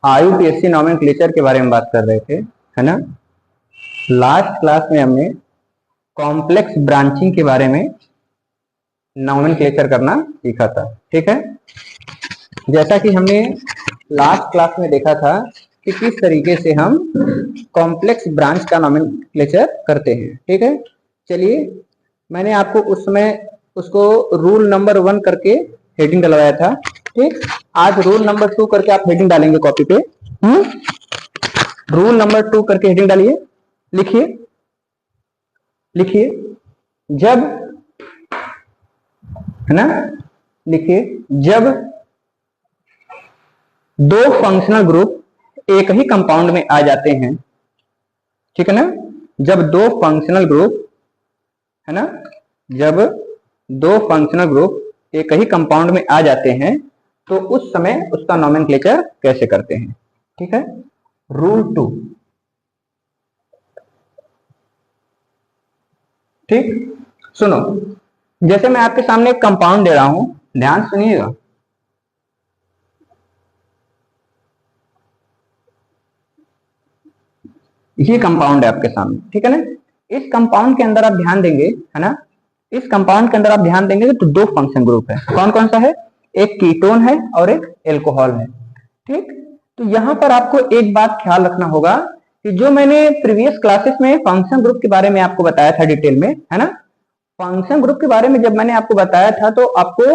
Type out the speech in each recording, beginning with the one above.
IUPAC nomenclature के बारे में बात कर रहे थे, है ना। लास्ट क्लास में हमने कॉम्प्लेक्स ब्रांचिंग के बारे में नॉमेनक्लेचर करना सीखा था, ठीक है। जैसा कि हमने लास्ट क्लास में देखा था कि किस तरीके से हम कॉम्प्लेक्स ब्रांच का नॉमेनक्लेचर करते हैं, ठीक है। चलिए, मैंने आपको उस समय उसको रूल नंबर 1 करके हेडिंग डलवाया था, ठीक। आज रूल नंबर 2 करके आप हेडिंग डालेंगे कॉपी पे। रूल नंबर 2 करके हेडिंग डालिए, लिखिए लिखिए। जब, है ना, लिखिए, जब दो फंक्शनल ग्रुप एक ही कंपाउंड में आ जाते हैं, ठीक है ना। जब दो फंक्शनल ग्रुप, है ना, जब दो फंक्शनल ग्रुप एक ही कंपाउंड में आ जाते हैं तो उस समय उसका नॉमेनक्लेचर कैसे करते हैं, ठीक है। रूल 2, ठीक। सुनो, जैसे मैं आपके सामने एक कंपाउंड दे रहा हूं, ध्यान सुनिएगा। ये कंपाउंड है आपके सामने, ठीक है ना। इस कंपाउंड के अंदर आप ध्यान देंगे, है ना, इस कंपाउंड के अंदर आप ध्यान देंगे तो दो फंक्शन ग्रुप है। कौन कौन सा है? एक कीटोन है और एक एल्कोहल है, ठीक। तो यहां पर आपको एक बात ख्याल रखना होगा कि जो मैंने प्रीवियस क्लासेस में फंक्शन ग्रुप के बारे में आपको बताया था डिटेल में, है ना, फंक्शन ग्रुप के बारे में जब मैंने आपको बताया था तो आपको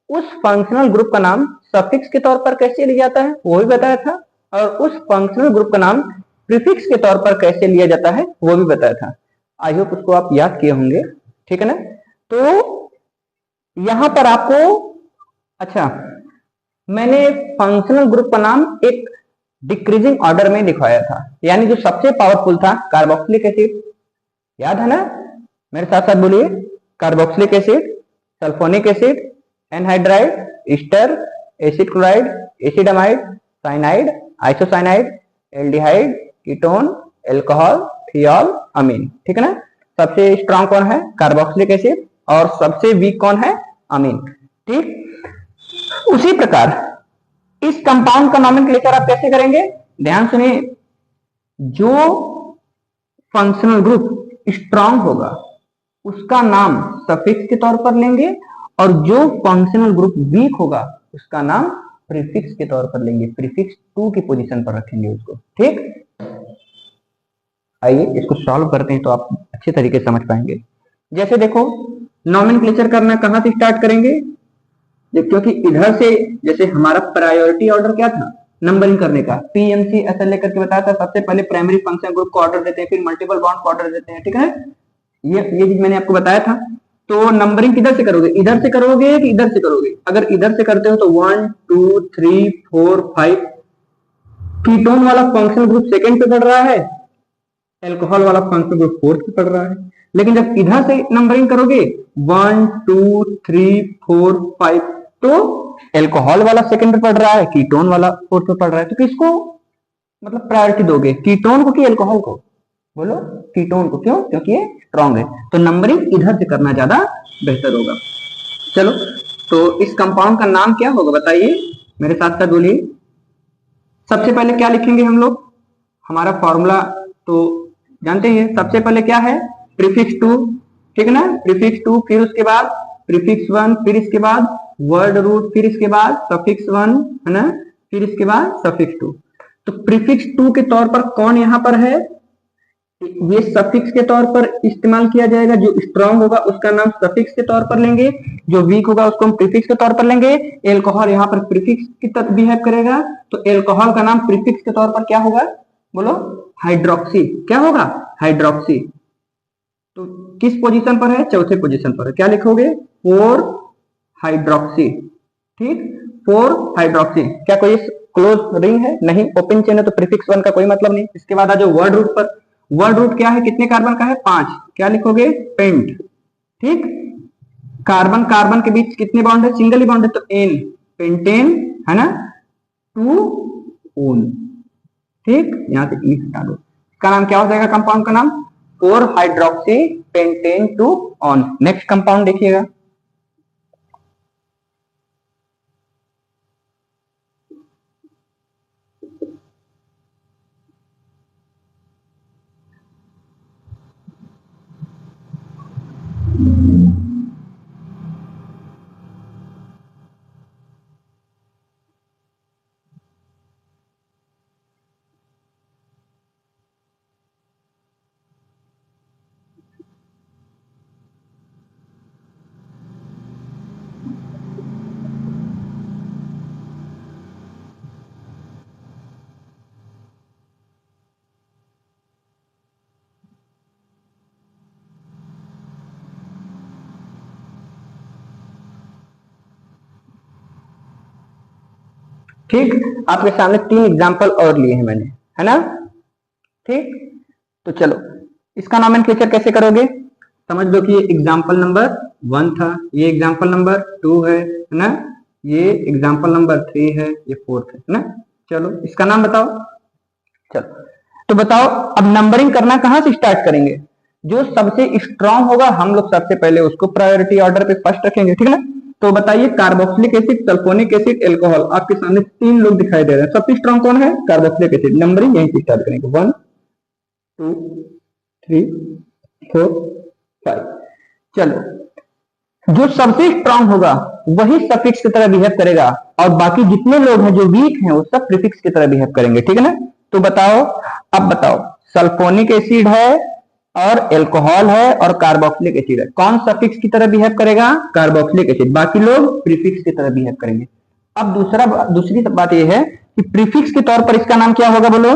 उस फंक्शनल ग्रुप का नाम सफिक्स के तौर पर कैसे लिया जाता है वो भी बताया था, और उस फंक्शनल ग्रुप का नाम प्रीफिक्स के तौर पर कैसे लिया जाता है वो भी बताया था। आई होप उसको आप याद किए होंगे, ठीक है ना। तो यहां पर आपको, अच्छा, मैंने फंक्शनल ग्रुप का नाम एक डिक्रीजिंग ऑर्डर में दिखाया था, यानी जो सबसे पावरफुल था कार्बोक्सिलिक एसिड, याद है ना, मेरे साथ साथ बोलिए। Carboxylic acid, sulphonic acid, anhydride, ester, acid chloride, acid amide, cyanide, isocyanide, aldehyde, ketone, alcohol, thiol, amine, ठीक है ना। सबसे स्ट्रॉन्ग कौन है? कार्बोक्सिलिक एसिड, और सबसे वीक कौन है? अमीन, ठीक। उसी प्रकार इस कंपाउंड का नॉमेनक्लेचर आप कैसे करेंगे? ध्यान सुनिए। जो फंक्शनल ग्रुप स्ट्रॉन्ग होगा उसका नाम सफिक्स के तौर पर लेंगे, और जो फंक्शनल ग्रुप वीक होगा उसका नाम प्रीफिक्स के तौर पर लेंगे। प्रीफिक्स 2 की पोजीशन पर रखेंगे उसको, ठीक। आइए इसको सॉल्व करते हैं तो आप अच्छे तरीके से समझ पाएंगे। जैसे देखो, नॉमेनक्लेचर करना कहां से स्टार्ट करेंगे? क्योंकि इधर से, जैसे हमारा प्रायोरिटी ऑर्डर क्या था नंबरिंग करने का, पीएमसी ऐसा लेकर के बताया था। सबसे पहले प्राइमरी फंक्शन ग्रुप को ऑर्डर देते हैं, फिर मल्टीपल बॉन्ड को ऑर्डर देते हैं, ठीक है। ये चीज मैंने आपको बताया था। तो नंबरिंग किधर से करोगे? इधर से करोगे कि इधर से करोगे? अगर इधर से करते हो तो 1 2 3 4 5, कीटोन वाला फंक्शन ग्रुप सेकंड पे पड़ रहा है, एल्कोहल वाला फंक्शन ग्रुप फोर्थ पे पड़ रहा है। लेकिन जब इधर से नंबरिंग करोगे 1 2 3 4 5, तो एल्कोहल वाला सेकंड पे पड़ रहा है, कीटोन वाला फोर्थ पे पड़ रहा है। तो किसको मतलब प्रायोरिटी दोगे, कीटोन को कि एल्कोहल को? बोलो, कीटोन को। क्यों? क्योंकि ये स्ट्रॉन्ग है। तो नंबरिंग इधर से करना ज्यादा बेहतर होगा। चलो, तो इस कंपाउंड का नाम क्या होगा बताइए, मेरे साथ साथ बोलिए। सबसे पहले क्या लिखेंगे हम लोग? हमारा फॉर्मूला तो जानते ही है। सबसे पहले क्या है? प्रीफिक्स 2, ठीक है ना। प्रीफिक्स 2, फिर उसके बाद प्रीफिक्स 1, फिर इसके बाद वर्ड रूट, फिर इसके बाद सफिक्स 1, है ना, फिर इसके बाद सफिक्स 2। तो प्रीफिक्स 2 के तौर पर कौन यहां पर है? ये सफिक्स के तौर पर इस्तेमाल किया जाएगा। जो स्ट्रॉन्ग होगा उसका नाम सफिक्स के तौर पर लेंगे, जो वीक होगा उसको हम प्रीफिक्स के तौर पर लेंगे। एल्कोहल यहाँ पर प्रीफिक्स की तरह बिहेव करेगा, तो एल्कोहल का नाम प्रीफिक्स के तौर पर क्या होगा? बोलो, हाइड्रोक्सी। क्या होगा? हाइड्रोक्सी। तो किस पोजीशन पर है? चौथे पोजीशन पर है। क्या लिखोगे? 4 हाइड्रोक्सी, ठीक। 4 हाइड्रोक्सी। क्या कोई क्लोज रिंग है? नहीं, ओपन चेन है, तो प्रीफिक्स 1 का कोई मतलब नहीं। इसके बाद आ जाओ वर्ड रूट पर। वर्ड रूट क्या है? कितने कार्बन का है? 5। क्या लिखोगे? पेंट, ठीक। कार्बन कार्बन के बीच कितने बॉन्ड है? सिंगल ही बॉन्ड है, तो एन, पेंटेन, है ना, 2 ओन, ठीक। यहां से ई हटा दो। इसका नाम क्या हो जाएगा? कंपाउंड का नाम 4 hydroxy pentane 2 on. Next compound देखिएगा। ठीक, आपके सामने 3 एग्जाम्पल और लिए हैं मैंने, है ना। ठीक, तो चलो इसका नॉमेनक्लेचर कैसे करोगे, समझ लो कि ये एग्जाम्पल नंबर 1 था, ये एग्जाम्पल नंबर 2 है ना, ये एग्जाम्पल नंबर 3 है, ये 4th है ना। चलो इसका नाम बताओ। चलो तो बताओ, अब नंबरिंग करना कहां से स्टार्ट करेंगे, जो सबसे स्ट्रांग होगा हम लोग सबसे पहले उसको प्रायोरिटी ऑर्डर पे फर्स्ट रखेंगे, ठीक है ना। तो बताइए, carboxylic acid, sulphonic acid, alcohol, आपके सामने 3 लोग दिखाई दे रहे हैं, सबसे स्ट्रांग कौन है, कार्बोक्सिलिक एसिड। नंबरिंग यहीं से स्टार्ट करेंगे, 1 2 3 4 5। चलो, जो सबसे स्ट्रांग होगा वही सफिक्स की तरह बिहेव करेगा, और बाकी जितने लोग हैं जो वीक हैं वो सब प्रीफिक्स की तरह बिहेव करेंगे, ठीक है ना। तो बताओ, अब बताओ, सल्फोनिक एसिड है और एल्कोहल है और कार्बोक्सिलिक एसिड है, कौन सफिक्स की तरह बिहेव करेगा, कार्बोक्सिलिक एसिड, बाकी लोग प्रीफिक्स की तरह बिहेव करेंगे। अब दूसरी बात यह है कि प्रीफिक्स के तौर पर इसका नाम क्या होगा, बोलो,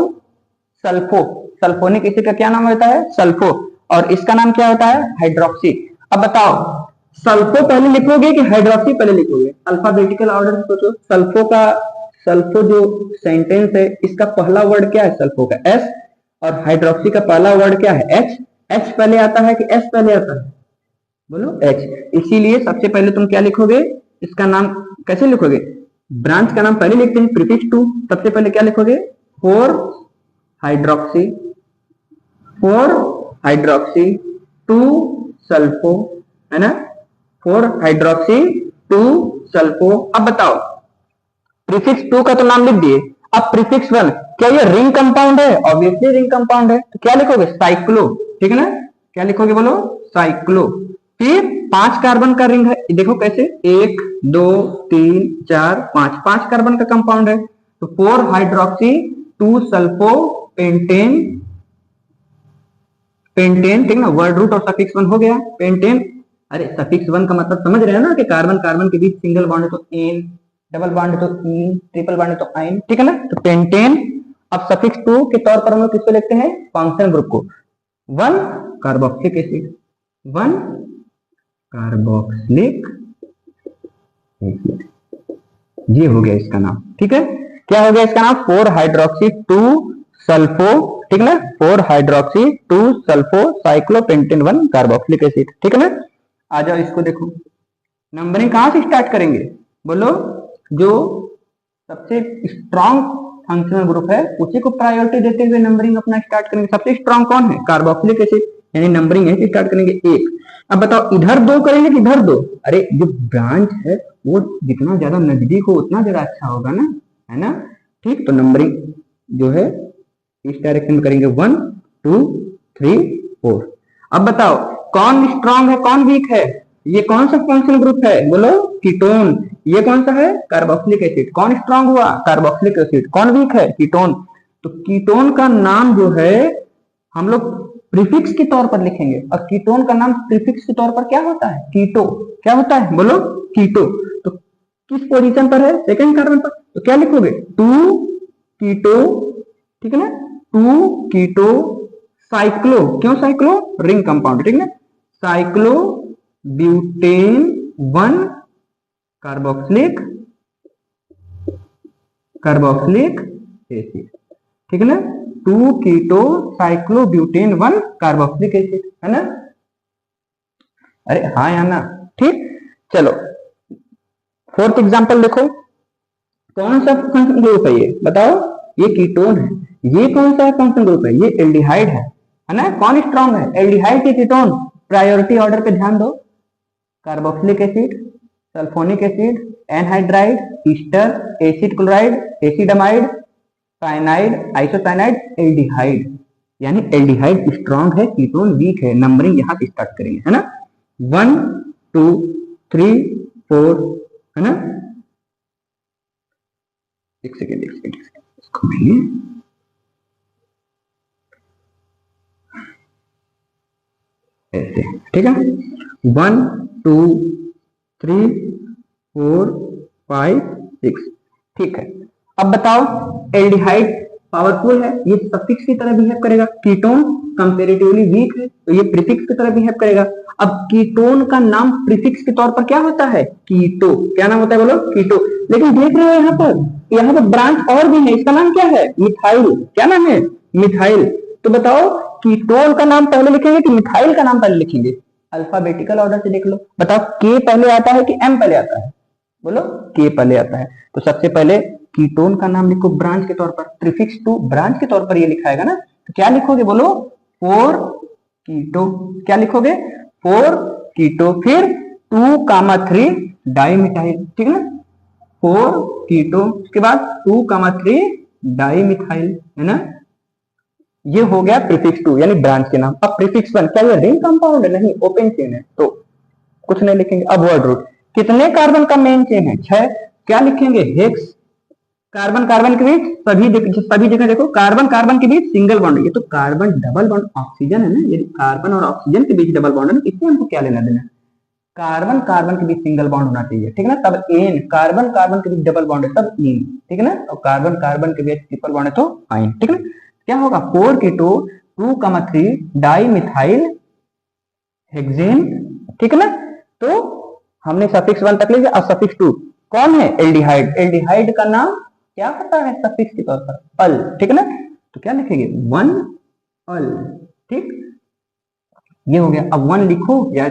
सल्फो। सल्फोनिक एसिड का क्या नाम होता है, सल्फो, और इसका नाम क्या होता है, हाइड्रोक्सी। अब बताओ, सल्फो पहले लिखोगे कि हाइड्रोक्सी पहले लिखोगे, अल्फाबेटिकल ऑर्डर से सोचो। सल्फो जो सेंटेंस है इसका पहला वर्ड क्या है, सल्फो का एस, और हाइड्रोक्सी का पहला वर्ड क्या है, एच। एच पहले आता है कि एस पहले आता है, बोलो एच। इसीलिए सबसे पहले तुम क्या लिखोगे, इसका नाम कैसे लिखोगे, ब्रांच का नाम पहले लिखते हैं, प्रीफिक्स टू, सबसे पहले क्या लिखोगे, 4 हाइड्रोक्सी, 2 सल्फो, है ना, 4 हाइड्रोक्सी 2 सल्फो। अब बताओ, प्रीफिक्स 2 का तो नाम लिख दिए, अब प्रीफिक्स 1, क्या ये रिंग कंपाउंड है, ऑब्वियसली रिंग कंपाउंड है, तो क्या लिखोगे, साइक्लो, ठीक है ना, क्या लिखोगे, बोलो साइक्लो। फिर 5 कार्बन का रिंग है, देखो कैसे, 1 2 3 4 5, 5 कार्बन का कंपाउंड है, तो 4 हाइड्रोक्सी 2 सल्फो पेंटेन, पेंटेन, ठीक ना, वर्ड रूट और सफिक्स 1 हो गया, पेंटेन। अरे सफिक्स 1 का मतलब समझ रहे हैं ना, कि कार्बन कार्बन के बीच सिंगल बॉन्ड है तो एन, डबल बॉन्ड है तो ईन, ट्रिपल बॉन्ड है तो आइन, ठीक है ना, तो पेंटेन। अब सफिक्स 2 के तौर पर हम लोग किसको लिखते हैं, फंक्शनल ग्रुप को, 1 कार्बोक्सिलिक एसिड, 1 कार्बोक्सिलिक एसिड, ये हो गया इसका नाम, ठीक है। क्या हो गया इसका नाम, 4 हाइड्रोक्सी 2 सल्फो, ठीक है ना, 4 hydroxy 2 sulpho cyclopentane 1 carboxylic acid, ठीक है ना। आ जाओ इसको देखो, नंबरिंग कहां से स्टार्ट करेंगे, बोलो, जो सबसे स्ट्रांग फंक्शनल ग्रुप है उसी को प्रायोरिटी देते हुए नंबरिंग अपना स्टार्ट करेंगे। सबसे स्ट्रांग कौन है, कार्बोक्सिलिक एसिड, यानी नंबरिंग यहीं से स्टार्ट करेंगे 1। अब बताओ, इधर 2 करेंगे कि इधर 2, अरे जो ब्रांच है वो जितना ज्यादा नजदीक हो उतना ज्यादा अच्छा होगा ना, है ना। ठीक, तो नंबरिंग जो है इस डायरेक्शन में करेंगे, 1 2 3 4। अब बताओ, कौन स्ट्रांग है कौन वीक है, ये कौन सा फंक्शनल ग्रुप है, बोलो कीटोन। ये कौन सा है, कार्बोक्सिलिक एसिड। कौन स्ट्रांग हुआ, कार्बोक्सिलिक एसिड। कौन वीक है, कीटोन। तो कीटोन का नाम जो है हम लोग प्रीफिक्स के तौर पर लिखेंगे, और कीटोन का नाम प्रीफिक्स के तौर पर क्या होता है, कीटो। क्या होता है, बोलो कीटो। तो किस पोजीशन पर है, सेकंड कार्बन पर, तो क्या लिखोगे, 2 कीटो, ठीक है ना, 2 कीटो साइक्लो। क्यों साइक्लो, रिंग कंपाउंड, ठीक है, साइक्लो ब्यूटेन 1 कार्बोक्सिलिक एसिड, ठीक है ना, 2 कीटो साइक्लो ब्यूटेन 1 कार्बोक्सिलिक एसिड, है ना। अरे हाँ या ना, ठीक। चलो 4th एग्जांपल देखो, कौन सा फंक्शन ग्रुप है ये, बताओ, ये कीटोन है। ये कौन सा फंक्शन ग्रुप है, ये एल्डिहाइड है ना। कौन स्ट्रांग है, एल्डिहाइड की कीटोन। प्रायोरिटी ऑर्डर पे ध्यान दो, carboxylic acid, sulphonic acid, anhydride, ester, acid chloride, acid amide, cyanide, isocyanide, aldehyde. यानी एल्डिहाइड स्ट्रांग है, कीटोन वीक है। नंबरिंग यहां से स्टार्ट करेंगे, है ना, 1 2 3 4, है ना। एक सेकेंड इसको मिलिए, ऐसे, ठीक है, 1 2 3 4 5 6, ठीक है। अब बताओ, एल्डिहाइड पावरफुल है, ये सफिक्स की तरह बिहेव करेगा, कीटोन कंपेरेटिवली वीक है, तो ये प्रीफिक्स की तरह बिहेव करेगा। अब कीटोन का नाम प्रीफिक्स के तौर पर क्या होता है? कीटो। क्या नाम होता है बोलो? कीटो। लेकिन देख रहे हो यहाँ पर ब्रांच और भी है, इसका नाम क्या है? मिथाइल। क्या नाम है? मिथाइल। तो बताओ कीटोन का नाम पहले लिखेंगे कि मिथाइल का नाम पहले लिखेंगे? अल्फाबेटिकल ऑर्डर से देख लो। बताओ के पहले आता है कि एम पहले आता है? बोलो के पहले आता है। तो सबसे पहले कीटोन का नाम लिखो ब्रांच के तौर पर, प्रीफिक्स टू ब्रांच के तौर पर ये लिखाएगा ना, तो क्या लिखोगे बोलो? 4 कीटो। क्या लिखोगे? 4 कीटो। फिर 2,3 डाइमिथाइल। ठीक है ना? 4 कीटो, उसके बाद 2,3 डाइमिथाइल, है ना? ये हो गया प्रीफिक्स 2 यानी ब्रांच के नाम। अब प्रीफिक्स 1 क्या ये रिंग कंपाउंड है? नहीं, ओपन चेन है, तो कुछ नहीं लिखेंगे। अब वर्ड रूट, कितने कार्बन का मेन चेन है? 6। क्या लिखेंगे? हेक्स। कार्बन कार्बन के बीच सभी जगह देखो कार्बन कार्बन के बीच सिंगल बॉन्ड, ये तो कार्बन डबल बॉन्ड ऑक्सीजन है ना, यदि कार्बन और ऑक्सीजन के बीच डबल बॉन्ड है ना, इससे हमको क्या लेना देना? कार्बन कार्बन के बीच सिंगल बॉन्ड होना चाहिए, ठीक है ना? तब एन, कार्बन कार्बन के बीच डबल बॉन्ड है तब इन, ठीक है ना? और कार्बन कार्बन के बीच ट्रिपल बॉन्ड है तो आइन, ठीक है ना? क्या होगा? 4 कीटो 2,3 डाई मिथाइल हेक्सेन, ठीक है ना? तो हमने सफिक्स 1 तक ले लिया। अब सफिक्स 2 कौन है? एल्डिहाइड। एल्डिहाइड का नाम क्या होता है सफिक्स के तौर पर? अल, ठीक है ना? तो क्या लिखेंगे? 1 अल, ठीक। ये हो गया। अब 1 लिखो या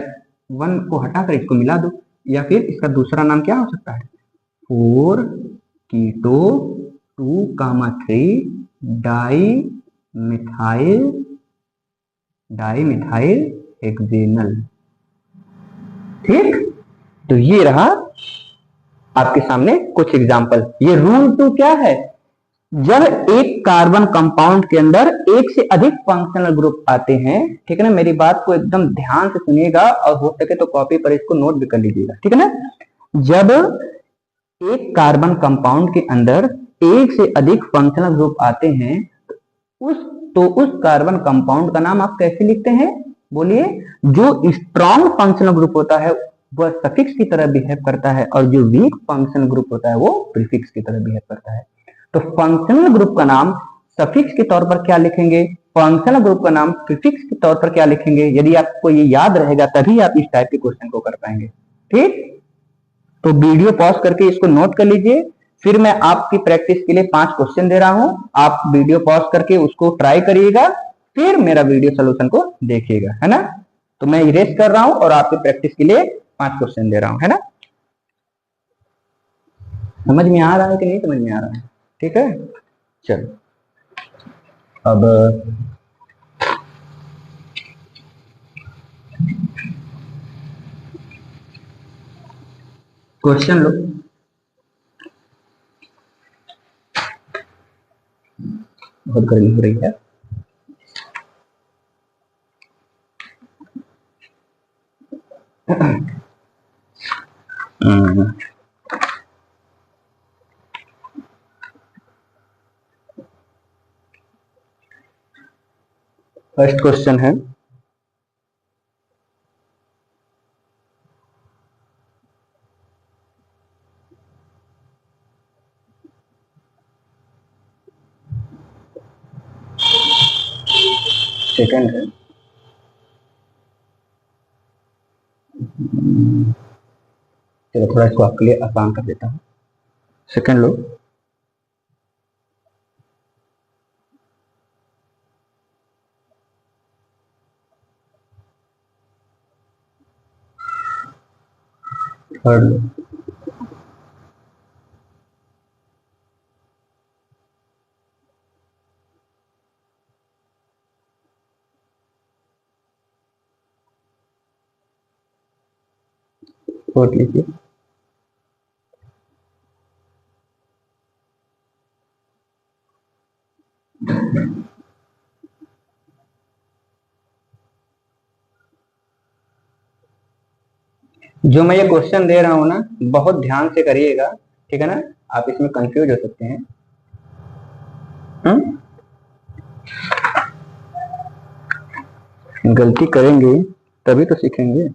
1 को हटाकर इसको मिला दो, या फिर इसका दूसरा नाम क्या हो सकता है? 4 कीटो 2,3 डाई मिथाइल हेक्सेनल, ठीक। तो ये रहा आपके सामने कुछ एग्जाम्पल। ये रूल 2 क्या है? जब एक कार्बन कंपाउंड के अंदर एक से अधिक फंक्शनल ग्रुप आते हैं, ठीक है ना? मेरी बात को एकदम ध्यान से सुनिएगा और हो सके तो कॉपी पर इसको नोट भी कर लीजिएगा, ठीक है ना? जब एक कार्बन कंपाउंड के अंदर एक से अधिक फंक्शनल ग्रुप आते हैं, उस उस कार्बन कंपाउंड का नाम आप कैसे लिखते हैं? बोलिए। जो स्ट्रॉन्ग फंक्शनल ग्रुप होता है वह सफिक्स की तरह बिहेव करता है, और जो वीक फंक्शनल ग्रुप होता है वो प्रीफिक्स की तरह बिहेव करता है। तो फंक्शनल ग्रुप का नाम सफिक्स के तौर पर क्या लिखेंगे? फंक्शनल ग्रुप का नाम प्रीफिक्स के तौर पर क्या लिखेंगे? यदि आपको ये याद रहेगा तभी आप इस टाइप के क्वेश्चन को कर पाएंगे, ठीक। तो वीडियो पॉज करके इसको नोट कर लीजिए। फिर मैं आपकी प्रैक्टिस के लिए 5 क्वेश्चन दे रहा हूं, आप वीडियो पॉज करके उसको ट्राई करिएगा, फिर मेरा वीडियो सोल्यूशन को देखिएगा, है ना? तो मैं इरेज कर रहा हूं और आपकी प्रैक्टिस के लिए 5 क्वेश्चन दे रहा हूं, है ना? समझ में आ रहा है कि नहीं समझ में आ रहा है? ठीक है, चलो अब क्वेश्चन लो। बहुत गर्मी हो रही है। फर्स्ट क्वेश्चन है, सेकंड है, चलो थोड़ा इसको आपके लिए आसान कर देता हूँ। सेकंड लो। थर्ड लो। फोर्थ लीजिए। जो मैं ये क्वेश्चन दे रहा हूं ना, बहुत ध्यान से करिएगा, ठीक है ना? आप इसमें कंफ्यूज हो सकते हैं। गलती करेंगे तभी तो सीखेंगे।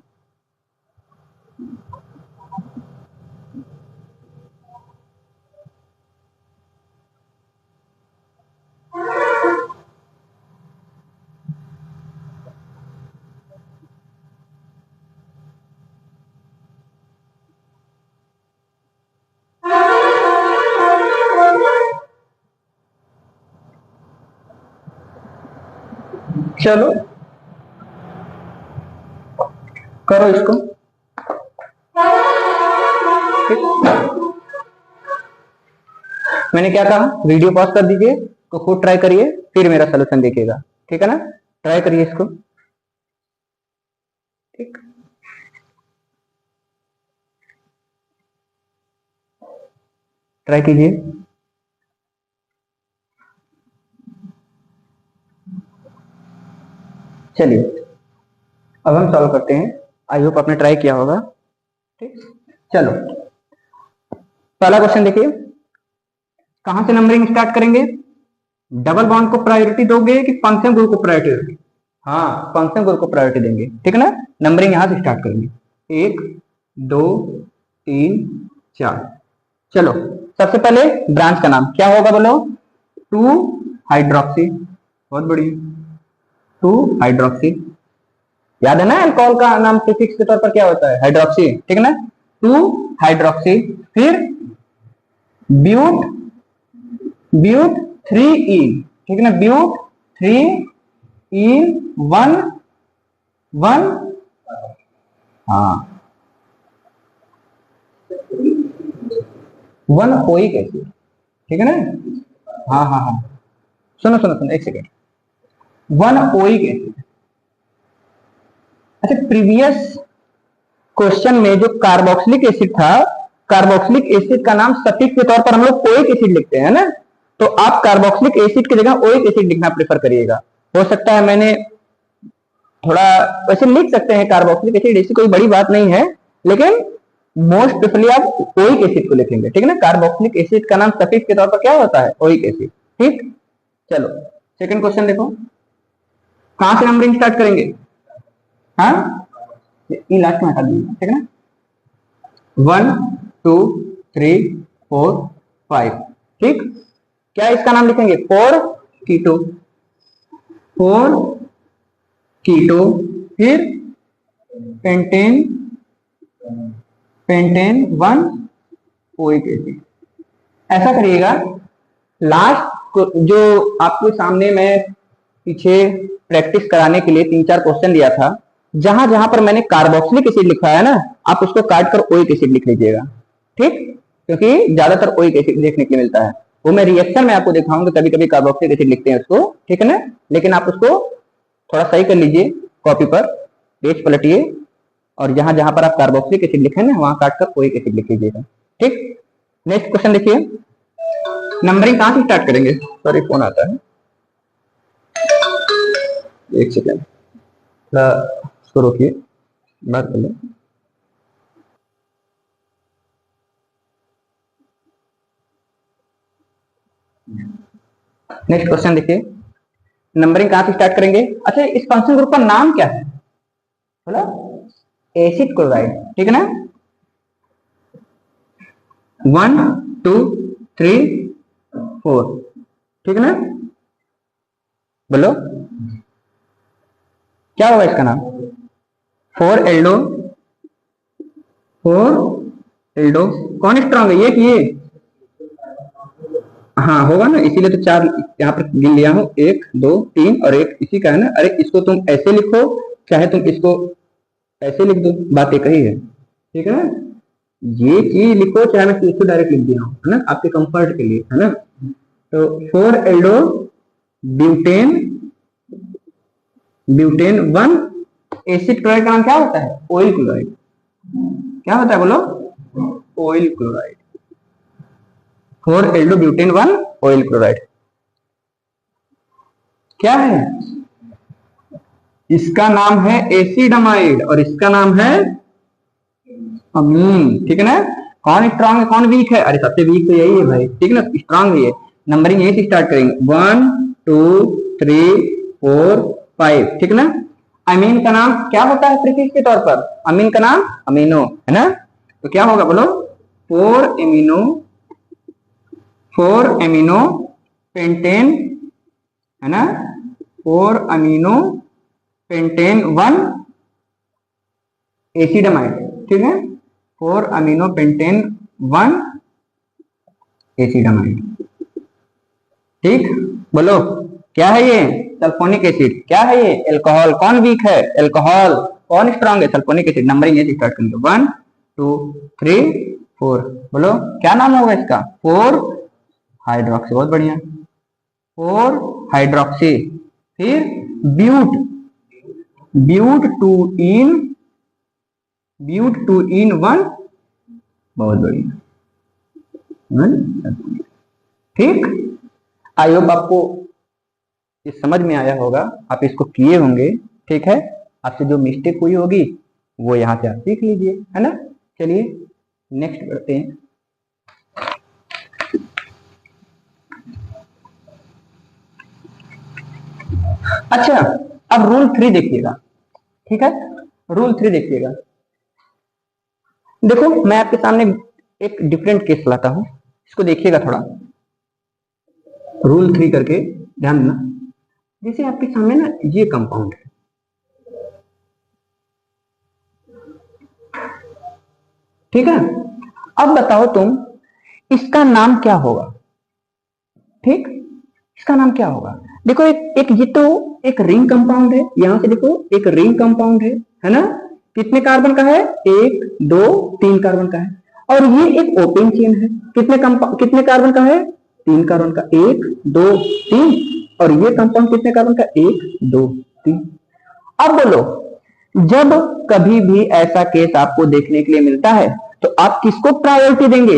चलो करो इसको। मैंने क्या कहा, वीडियो पॉज कर दीजिए, तो खुद ट्राई करिए, फिर मेरा सोल्यूशन देखिएगा, ठीक है ना। ट्राई करिए इसको, ठीक। ट्राई कीजिए। चलिए अब हम सॉल्व करते हैं। आई होप आपने ट्राई किया होगा, ठीक। चलो पहला क्वेश्चन देखिए, कहां से नंबरिंग स्टार्ट करेंगे? डबल बॉन्ड को प्रायोरिटी दोगे कि फंक्शन ग्रुप को प्रायोरिटी दोगे? हाँ, फंक्शन ग्रुप को प्रायोरिटी देंगे, ठीक है ना। नंबरिंग यहां से स्टार्ट करेंगे, 1 2 3 4। चलो सबसे पहले ब्रांच का नाम क्या होगा बोलो? 2 हाइड्रोक्सी। बहुत बढ़िया, 2 हाइड्रोक्सी। याद है ना अल्कोहल का नाम प्रीफिक्स के तौर पर क्या होता है? हाइड्रोक्सी, ठीक है ना। 2 हाइड्रोक्सी, फिर ब्यूट, ब्यूट 3 ठीक है ना, ब्यूट 3 1 1। हाँ 1 ओइक एसिड, ठीक है ना। हाँ हाँ हाँ, सुनो सुनो सुनो एक सेकेंड, 1 ओइक एसिड। अच्छा, प्रीवियस क्वेश्चन में जो कार्बोक्सिलिक एसिड था, कार्बोक्सिलिक एसिड का नाम सफिक्स के तौर पर हम लोग ओइक एसिड लिखते हैं ना, तो आप कार्बोक्सिलिक एसिड की जगह ओइक एसिड लिखना प्रेफर करिएगा। हो सकता है मैंने थोड़ा वैसे लिख सकते हैं कार्बोक्सिलिक एसिड, ऐसी कोई बड़ी बात नहीं है, लेकिन मोस्ट प्रेफरली आप ओइक एसिड को लिखेंगे, ठीक है ना। कार्बोक्सिलिक एसिड का नाम सफिक्स के तौर पर क्या होता है? ओइक एसिड, ठीक। चलो सेकंड क्वेश्चन देखो, कहां से नंबरिंग स्टार्ट करेंगे? हाँ ये लास्ट में हटा दीजिए, ठीक है ना। 1 2 3 4 5, ठीक। क्या इसका नाम लिखेंगे? 4 कीटो, 4 कीटो, फिर पेंटेन, पेंटेन 1 ओइक एसिड। ऐसा करिएगा, लास्ट जो आपके सामने मैं पीछे प्रैक्टिस कराने के लिए 3-4 क्वेश्चन दिया था, जहां जहां पर मैंने कार्बोक्सिलिक एसिड लिखा है ना, आप उसको काट कर ओइक एसिड लिख लीजिएगा, ठीक। क्योंकि ज्यादातर ओइक एसिड देखने के लिए मिलता है, वो मैं रिएक्शन में आपको दिखाऊंगा, कभी कभी कार्बोक्सिलिक एसिड लिखते हैं उसको, ठीक है ना। लेकिन आप उसको थोड़ा सही कर लीजिए, कॉपी पर पेज पलटिए, और जहां जहां पर आप कार्बोक्सिलिक एसिड लिखे ना, वहां काटकर ओइक एसिड लिख लीजिएगा, ठीक। नेक्स्ट क्वेश्चन देखिए, नंबरिंग कहां से स्टार्ट करेंगे? सॉरी फोन आता है, एक सेकेंड, इसको रोकिए, बात कर लें। नेक्स्ट क्वेश्चन देखिए, नंबरिंग कहां से स्टार्ट करेंगे? अच्छा, इस फंक्शन ग्रुप का नाम क्या है? बोला एसिड क्लोराइड, ठीक है ना। 1 2 3 4, ठीक है ना। बोलो क्या होगा इसका नाम? 4 एल्डो, 4 एल्डो। कौन स्ट्रॉन्ग है, ये कि ये? हाँ होगा ना, इसीलिए तो 4 यहाँ पर गिन लिया हूं, 1 2 3 और एक इसी का है ना। अरे इसको तुम ऐसे लिखो, चाहे तुम इसको ऐसे लिख दो, बात एक ही है, ठीक है ना। ये चीज लिखो, चाहे मैं इसको डायरेक्ट लिख दिया हूं, है ना, आपके कंफर्ट के लिए, है ना। तो 4 Aldo butane, butane 1 acid chloride का नाम क्या होता है? Oil chloride. क्या होता है बोलो? Oil chloride. 4 Aldo butane 1 oil chloride क्या है? इसका नाम है एसिडमाइड और इसका नाम है अमीन, ठीक है ना। कौन स्ट्रांग है कौन वीक है? अरे सबसे वीक तो यही है भाई, ठीक है ना, स्ट्रांग ही है। नंबरिंग यही से स्टार्ट करेंगे, 1 2 3 4 5, ठीक है ना। अमीन का नाम क्या होता है प्रीफिक्स के तौर पर? अमीन का नाम अमीनो, है ना। तो क्या होगा बोलो? 4 एमिनो, 4 एमिनो पेंटेन, है ना, 4 अमीनो पेंटेन 1 एसिडमाइड, ठीक है। 4 अमीनो पेंटेन 1 एसिडमाइड, ठीक। बोलो क्या है ये? Sulphonic acid. क्या है ये? एल्कोहल। कौन वीक है? एल्कोहल। कौन स्ट्रांग है? Sulphonic acid. नंबरिंग ये स्टार्ट करेंगे 1 2 3 4। बोलो क्या नाम होगा इसका? 4 हाइड्रोक्सी। बहुत बढ़िया, 4 हाइड्रोक्सी। फिर ब्यूट, ब्यूट टू इन 1। बहुत बढ़िया, ठीक। आई होप आपको ये समझ में आया होगा, आप इसको किए होंगे, ठीक है। आपसे जो मिस्टेक हुई होगी वो यहाँ से आप सीख लीजिए, है ना। चलिए नेक्स्ट बढ़ते हैं। अच्छा, अब रूल 3 देखिएगा, ठीक है। रूल 3 देखिएगा। देखो मैं आपके सामने एक डिफरेंट केस लाता हूं, इसको देखिएगा थोड़ा। रूल 3 करके ध्यान देना। जैसे आपके सामने ना ये कंपाउंड है, ठीक है। अब बताओ तुम इसका नाम क्या होगा? ठीक, इसका नाम क्या होगा? देखो एक ये तो एक रिंग कंपाउंड है, यहां से देखो एक रिंग कंपाउंड है ना। कितने कार्बन का है? 1 2 3 कार्बन का है। और ये एक ओपन चेन है, कितने कार्बन का है? 3 कार्बन का। 1 2 3। और ये कंपाउंड कितने कार्बन का? 1 2 3। अब बोलो, जब कभी भी ऐसा केस आपको देखने के लिए मिलता है तो आप किसको प्रायोरिटी देंगे?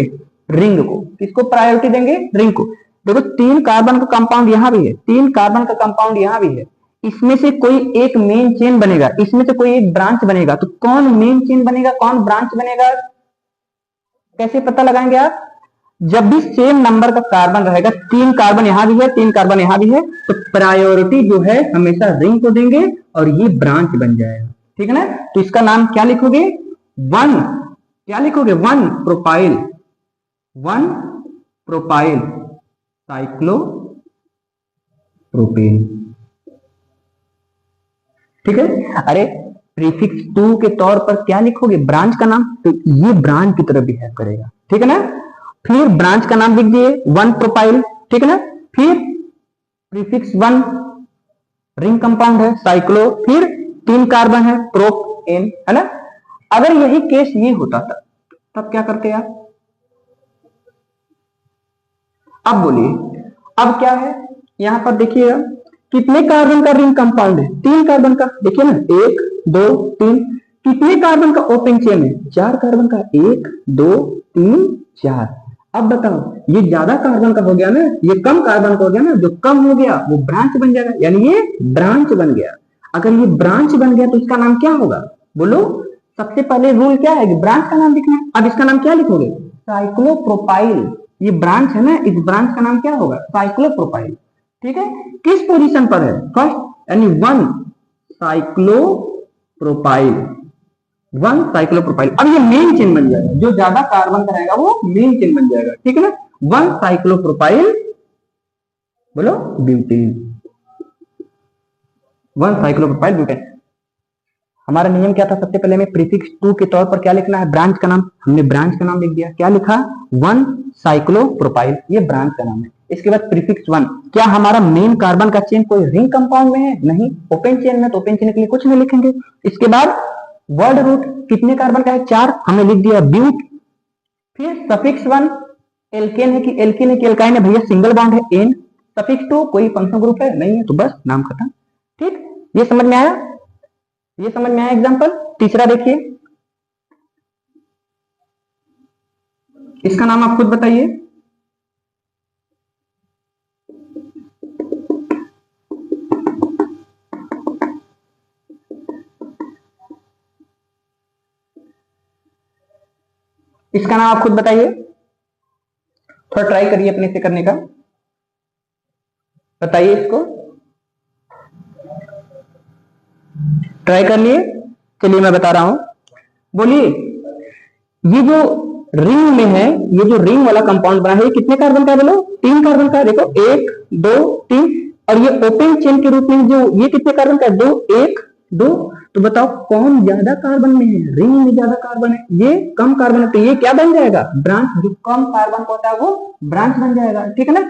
रिंग को। किसको प्रायोरिटी देंगे? रिंग को। देखो 3 कार्बन का कंपाउंड यहां भी है, 3 कार्बन का कंपाउंड यहां भी है। इसमें से कोई एक मेन चेन बनेगा, इसमें से कोई एक ब्रांच बनेगा। तो कौन मेन चेन बनेगा, कौन ब्रांच बनेगा, कैसे पता लगाएंगे आप? जब भी सेम नंबर का कार्बन रहेगा, 3 कार्बन यहां भी है, 3 कार्बन यहां भी है, तो प्रायोरिटी जो है हमेशा रिंग को देंगे और ये ब्रांच बन जाएगा, ठीक है ना। तो इसका नाम क्या लिखोगे? 1। क्या लिखोगे? 1 प्रोपाइल, 1 प्रोपाइल साइक्लो प्रोपेन, ठीक है। अरे प्रीफिक्स 2 के तौर पर क्या लिखोगे? ब्रांच का नाम। तो ये ब्रांच की तरह बिहेव करेगा, ठीक है ना। फिर ब्रांच का नाम लिख दिए 1 प्रोपाइल, ठीक है ना। फिर प्रीफिक्स 1 रिंग कंपाउंड है, साइक्लो, फिर 3 कार्बन है, प्रोपेन, है ना। अगर यही केस ये होता था तब क्या करते आप? अब बोलिए, अब क्या है? यहां पर देखिएगा कितने कार्बन का रिंग कंपाउंड है? 3 कार्बन का। देखिए ना 1 2 3। कितने कार्बन का ओपन चेन है? 4 कार्बन का। 1 2 3 4। अब बताओ, ये ज्यादा कार्बन का हो गया ना, ये कम कार्बन का हो गया ना। जो कम हो गया वो ब्रांच बन जाएगा, यानी ये ब्रांच बन गया। अगर ये ब्रांच बन गया तो इसका नाम क्या होगा? बोलो। सबसे पहले रूल क्या है कि ब्रांच का नाम लिखना है। अब इसका नाम क्या लिखोगे? साइक्लोप्रोपाइल। ये ब्रांच है ना, इस ब्रांच का नाम क्या होगा? साइक्लोप्रोपाइल, ठीक है। किस पोजीशन पर है? फर्स्ट, यानी 1 साइक्लोप्रोपाइल, 1 साइक्लोप्रोपाइल। अब ये मेन चेन बन जाएगा, जो ज्यादा कार्बन का रहेगा वो मेन चेन बन जाएगा, ठीक है ना। 1 साइक्लोप्रोपाइल, बोलो ब्यूटेन, 1 साइक्लोप्रोपाइल ब्यूटेन। हमारा नियम क्या था? सबसे पहले हमें प्रीफिक्स 2 के तौर पर क्या लिखना है? ब्रांच का नाम। हमने ब्रांच का नाम लिख दिया। क्या लिखा? 1 साइक्लोप्रोपाइल, ये ब्रांच का नाम है। इसके बाद प्रीफिक्स 1। क्या हमारा मेन कार्बन का चेन कोई रिंग कंपाउंड में है? नहीं। ओपन चेन में, तो ओपन चेन के लिए कुछ नहीं लिखेंगे। इसके बाद वर्ड रूट, कितने कार्बन का है? 4, हमने लिख दिया ब्यूट। फिर सफिक्स 1, एल्केन है कि एल्किन है कि एल्काइन है? भैया सिंगल बॉन्ड है, एन। सफिक्स 2, कोई फंक्शनल ग्रुप है? नहीं है, तो बस नाम खत्म, ठीक। ये समझ में आया? ये समझ में आया एग्जांपल? तीसरा देखिए, इसका नाम आप खुद बताइए। इसका नाम आप खुद बताइए, थोड़ा ट्राई करिए अपने से करने का, बताइए इसको, ट्राई कर लिए। चलिए मैं बता रहा हूं, बोलिए। ये जो रिंग में है, ये जो रिंग वाला कंपाउंड बना है, ये कितने कार्बन का है? बोलो 3 कार्बन का। देखो 1 2 3। और ये ओपन चेन के रूप में जो ये कितने कार्बन का है? 2 1 2। तो बताओ कौन ज्यादा कार्बन में है? रिंग में ज्यादा कार्बन है, ये कम कार्बन है, तो ये क्या बन जाएगा? ब्रांच। जो कम कार्बन होता है वो ब्रांच बन जाएगा, ठीक है ना।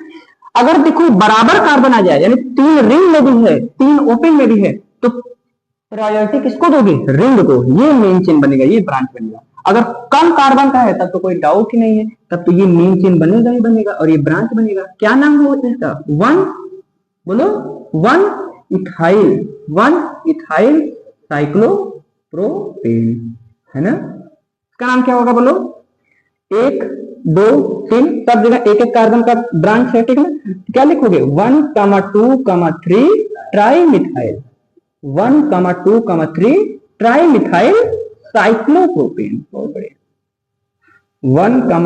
अगर देखो बराबर कार्बन आ जाए, यानी 3 रिंग में भी है 3 ओपन में भी है, तो प्रायोरिटी किसको दोगे? रिंग को। ये मेन चेन बनेगा, ये ब्रांच बनेगा। अगर कम कार्बन का है तब तो कोई डाउट ही नहीं है, तब तो ये मेन चेन बनेगा ही बनेगा और ये ब्रांच बनेगा। क्या नाम होगा इसका? वन, बोलो, one ethyl, one ethyl cyclopropane, है ना। इसका नाम क्या होगा बोलो? 1 2 3 सब जगह एक एक कार्बन का ब्रांच है, ठीक है ना। क्या लिखोगे? 1, 2, 3 tri methyl, 1, 2, 3 tri methyl cyclopropane. बहुत बढ़िया। 1, 2,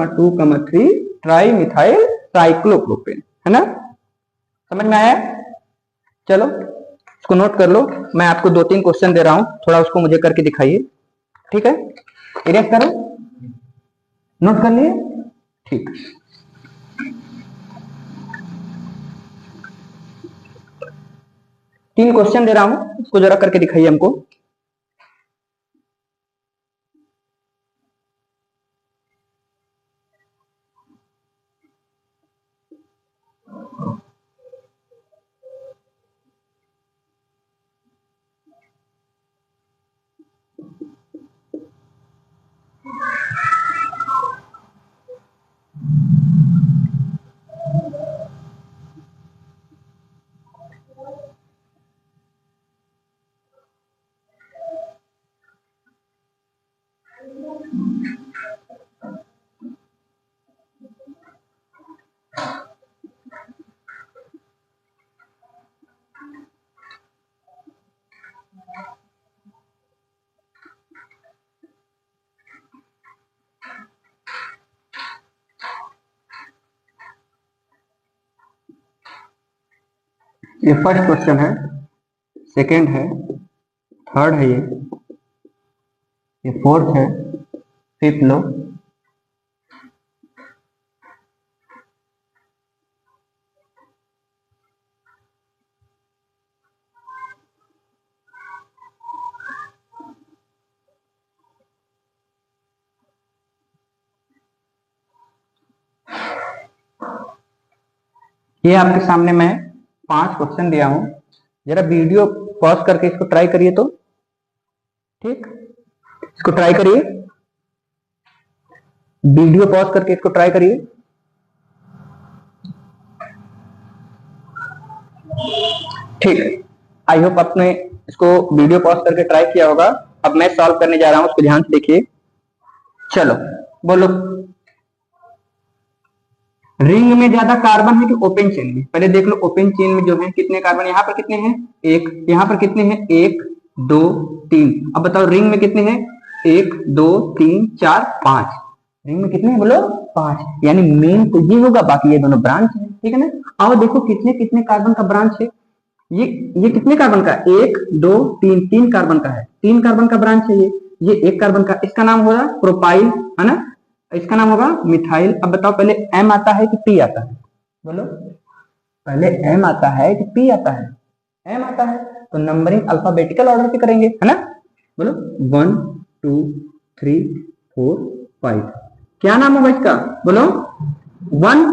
3 ट्राई मिथाइल साइक्लोप्रोपेन, है ना। समझ में आया? चलो इसको नोट कर लो। मैं आपको 2-3 क्वेश्चन दे रहा हूं, थोड़ा उसको मुझे करके दिखाइए, ठीक है। इरेज करो, नोट कर लिए? ठीक। तीन क्वेश्चन दे रहा हूं, उसको जरा करके दिखाइए हमको। ये फर्स्ट क्वेश्चन है, सेकंड है, थर्ड है, ये फोर्थ है, फिफ्थ लो। ये आपके सामने मैं 5 क्वेश्चन दिया हूं, जरा वीडियो पॉज करके इसको ट्राई करिए तो, ठीक। इसको ट्राई करिए, वीडियो पॉज करके इसको ट्राई करिए। ठीक, आई होप आपने इसको वीडियो पॉज करके ट्राई किया होगा। अब मैं सॉल्व करने जा रहा हूं, उसको ध्यान से देखिए। चलो बोलो, रिंग में ज्यादा कार्बन है कि ओपन चेन में? पहले देख लो ओपन चेन में जो है कितने कार्बन, यहां पर कितने हैं? 1, यहां पर कितने हैं? 1 2 3। अब बताओ रिंग में कितने हैं? 1 2 3 4 5। रिंग में कितने हैं बोलो? 5। यानी मेन तो ये होगा, बाकी ये दोनों ब्रांच है, ठीक है ना। आओ देखो कितने कितने कार्बन का ब्रांच है। ये कितने कार्बन का? 1 2 3, 3 कार्बन का है, 3 कार्बन का ब्रांच है ये 1 कार्बन का। इसका नाम होगा प्रोपाइल, है ना। इसका नाम होगा मिथाइल। अब बताओ पहले एम आता है कि पी आता है? बोलो, पहले एम आता है कि पी आता है? एम आता है, तो नंबरिंग अल्फाबेटिकल ऑर्डर से करेंगे, है ना। बोलो 1 2 3 4 5। क्या नाम होगा इसका? बोलो 1